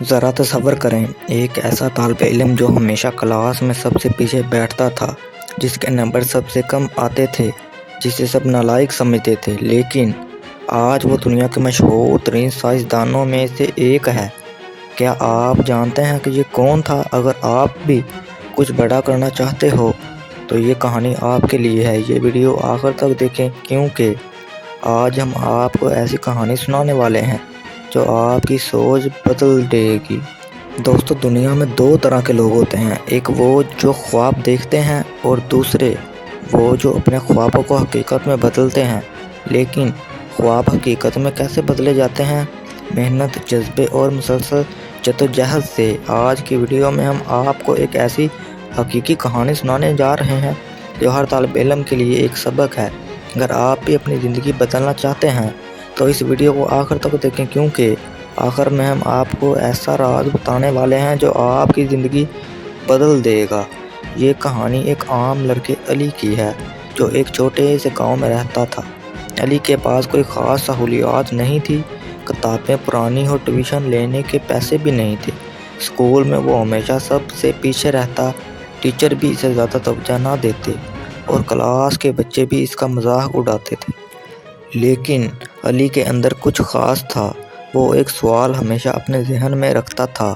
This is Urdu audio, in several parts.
ذرا تصور کریں، ایک ایسا طالب علم جو ہمیشہ کلاس میں سب سے پیچھے بیٹھتا تھا، جس کے نمبر سب سے کم آتے تھے، جسے سب نالائق سمجھتے تھے، لیکن آج وہ دنیا کے مشہور ترین سائنسدانوں میں سے ایک ہے۔ کیا آپ جانتے ہیں کہ یہ کون تھا؟ اگر آپ بھی کچھ بڑا کرنا چاہتے ہو تو یہ کہانی آپ کے لیے ہے۔ یہ ویڈیو آخر تک دیکھیں، کیونکہ آج ہم آپ کو ایسی کہانی سنانے والے ہیں جو آپ کی سوچ بدل دے گی۔ دوستو، دنیا میں دو طرح کے لوگ ہوتے ہیں، ایک وہ جو خواب دیکھتے ہیں اور دوسرے وہ جو اپنے خوابوں کو حقیقت میں بدلتے ہیں۔ لیکن خواب حقیقت میں کیسے بدلے جاتے ہیں؟ محنت، جذبے اور مسلسل جدوجہد سے۔ آج کی ویڈیو میں ہم آپ کو ایک ایسی حقیقی کہانی سنانے جا رہے ہیں جو ہر طالب علم کے لیے ایک سبق ہے۔ اگر آپ بھی اپنی زندگی بدلنا چاہتے ہیں تو اس ویڈیو کو آخر تک دیکھیں، کیونکہ آخر میں ہم آپ کو ایسا راز بتانے والے ہیں جو آپ کی زندگی بدل دے گا۔ یہ کہانی ایک عام لڑکے علی کی ہے جو ایک چھوٹے سے گاؤں میں رہتا تھا۔ علی کے پاس کوئی خاص سہولیات نہیں تھی، کتابیں پرانی اور ٹیوشن لینے کے پیسے بھی نہیں تھے۔ اسکول میں وہ ہمیشہ سب سے پیچھے رہتا، ٹیچر بھی اسے زیادہ توجہ نہ دیتے اور کلاس کے بچے بھی اس کا مذاق اڑاتے تھے۔ لیکن علی کے اندر کچھ خاص تھا۔ وہ ایک سوال ہمیشہ اپنے ذہن میں رکھتا تھا،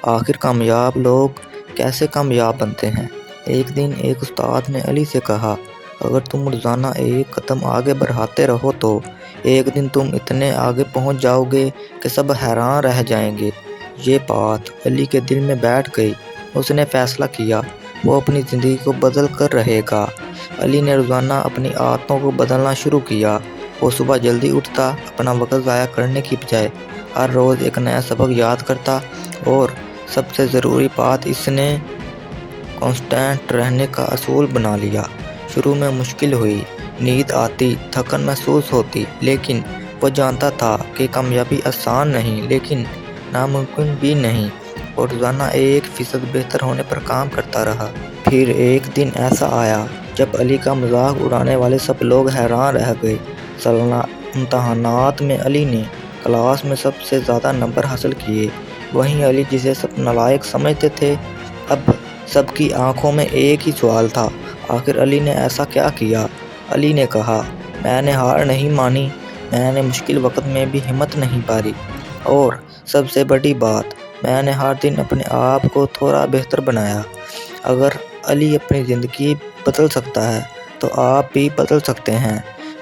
آخر کامیاب لوگ کیسے کامیاب بنتے ہیں؟ ایک دن ایک استاد نے علی سے کہا، اگر تم روزانہ ایک قدم آگے بڑھاتے رہو تو ایک دن تم اتنے آگے پہنچ جاؤ گے کہ سب حیران رہ جائیں گے۔ یہ بات علی کے دل میں بیٹھ گئی۔ اس نے فیصلہ کیا وہ اپنی زندگی کو بدل کر رہے گا۔ علی نے روزانہ اپنی عادتوں کو بدلنا شروع کیا۔ وہ صبح جلدی اٹھتا، اپنا وقت ضائع کرنے کی بجائے ہر روز ایک نیا سبق یاد کرتا، اور سب سے ضروری بات، اس نے کانسٹنٹ رہنے کا اصول بنا لیا۔ شروع میں مشکل ہوئی، نیند آتی، تھکن محسوس ہوتی، لیکن وہ جانتا تھا کہ کامیابی آسان نہیں لیکن ناممکن بھی نہیں، اور روزانہ 1% بہتر ہونے پر کام کرتا رہا۔ پھر ایک دن ایسا آیا جب علی کا مذاق اڑانے والے سب لوگ حیران رہ گئے۔ سالانہ امتحانات میں علی نے کلاس میں سب سے زیادہ نمبر حاصل کیے۔ وہیں علی، جسے سب نالائق سمجھتے تھے، اب سب کی آنکھوں میں ایک ہی سوال تھا، آخر علی نے ایسا کیا کیا؟ علی نے کہا، میں نے ہار نہیں مانی، میں نے مشکل وقت میں بھی ہمت نہیں ہاری، اور سب سے بڑی بات، میں نے ہر دن اپنے آپ کو تھوڑا بہتر بنایا۔ اگر علی اپنی زندگی بدل سکتا ہے تو آپ بھی بدل سکتے ہیں۔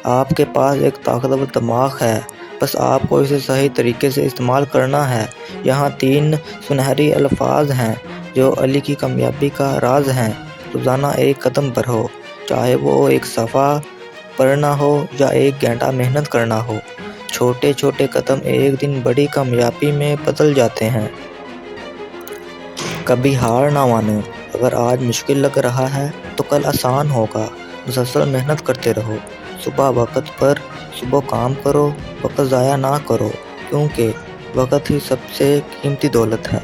آپ کے پاس ایک طاقتور دماغ ہے، بس آپ کو اسے صحیح طریقے سے استعمال کرنا ہے۔ یہاں 3 سنہری الفاظ ہیں جو علی کی کامیابی کا راز ہیں۔ روزانہ ایک قدم بڑھو، چاہے وہ ایک صفحہ پڑھنا ہو یا 1 گھنٹہ محنت کرنا ہو۔ چھوٹے چھوٹے قدم ایک دن بڑی کامیابی میں بدل جاتے ہیں۔ کبھی ہار نہ مانو، اگر آج مشکل لگ رہا ہے تو کل آسان ہوگا۔ مسلسل محنت کرتے رہو، صبح وقت پر صبح کام کرو، وقت ضائع نہ کرو، کیونکہ وقت ہی سب سے قیمتی دولت ہے۔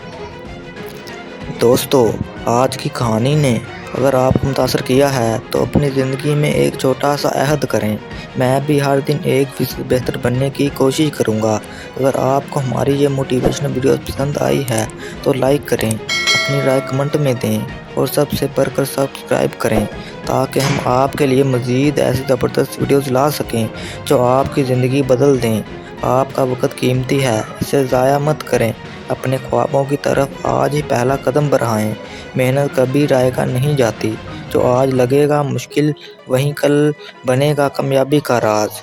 دوستو، آج کی کہانی نے اگر آپ کو متاثر کیا ہے تو اپنی زندگی میں ایک چھوٹا سا عہد کریں، میں بھی ہر دن 1% بہتر بننے کی کوشش کروں گا۔ اگر آپ کو ہماری یہ موٹیویشنل ویڈیوز پسند آئی ہے تو لائک کریں، اپنی رائے کمنٹ میں دیں، اور سب سے بڑھ کر سبسکرائب کریں تاکہ ہم آپ کے لیے مزید ایسی زبردست ویڈیوز لا سکیں جو آپ کی زندگی بدل دیں۔ آپ کا وقت قیمتی ہے، اسے ضائع مت کریں۔ اپنے خوابوں کی طرف آج ہی پہلا قدم بڑھائیں۔ محنت کبھی ضائع نہیں جاتی، جو آج لگے گا مشکل وہیں کل بنے گا کامیابی کا راز۔